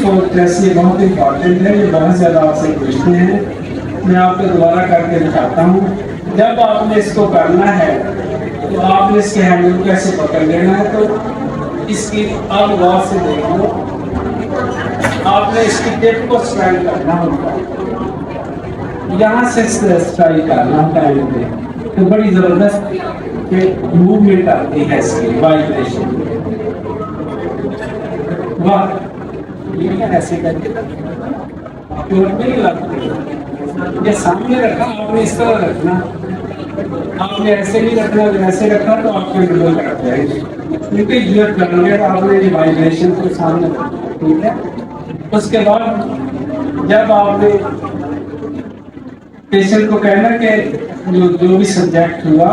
को टेस्ट ये बहुत इंपॉर्टेंट है, ये बहुत ज़्यादा आपसे पूछते हैं। मैं आपको दोबारा करके दिखाता हूँ। जब आपने इसको करना है तो आपने इसके हैंडल को ऐसे पकड़ लेना है। तो इसकी अब गौर से देख लो, आपने इसकी टिप को स्ट्राइक करना होगा, यहाँ से स्ट्राइक करना होता है। तो बड़ी ज़बरदस्त मूवमेंट आती है इसकी, वाइब्रेशन। वाह, ये क्या ऐसे करके नहीं लगती। ये सामने रखा, आपने इस तरह रखना, आपने ऐसे नहीं रखना। अगर ऐसे रखा तो आपके नंबर कट जाएंगे, क्योंकि ये करोगे तो आपने ये वाइब्रेशन को सामने रखना, ठीक है। उसके बाद जब आपने पेशेंट को कहना कि जो भी सब्जेक्ट हुआ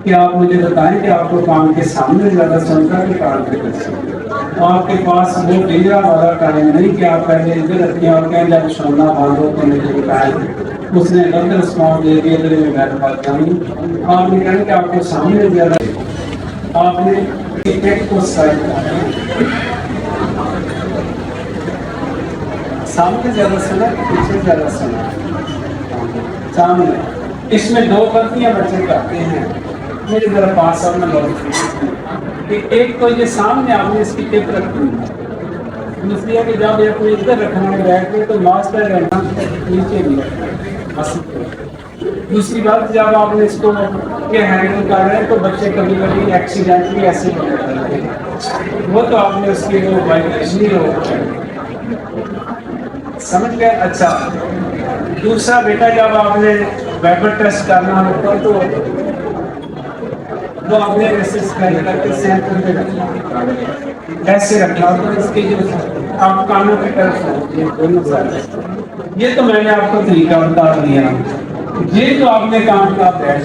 कि आप मुझे बताएं कि आपको काम के सामने ज़्यादा सुनता है कि काम के पीछे। आपके पास वो डिगरा वाला टाइम नहीं कि आप पहले इधर रखिए और कहें जब सुनना बंद हो तो मुझे बताएं। उसने गलत रिस्पॉन्स दे दिया तो मैं बैठ पाता हूँ। आपने कहना कि आपको सामने ज़्यादा, आपने टिकट को साइड करना, सामने ज़्यादा सुना, पीछे ज़्यादा सुना, सामने। इसमें दो गलतियाँ बच्चे करते हैं, मेरे जरा पास सब में कि एक तो ये सामने आपने इसकी टिप रखी है, दूसरी है कि जब आपने इधर रखना है बैठ में तो मास्टर रहना नीचे भी रखना। दूसरी बात, जब आपने इसको ये हैंडल कर रहे हैं तो बच्चे कभी कभी एक्सीडेंटली ऐसे करते हैं, वो तो आपने उसकी वो वाइब्रेशन हो, समझ गए। अच्छा, दूसरा बेटा, जब आपने वेबर टेस्ट करना होता तो आपने ऐसे स्क्राइब करके सेंटर पे रखना, ऐसे रखना। तो इसके जो आप कानों की तरफ ये दोनों साइड, ये तो मैंने आपको तरीका बता दिया। ये जो आपने काम का बैठ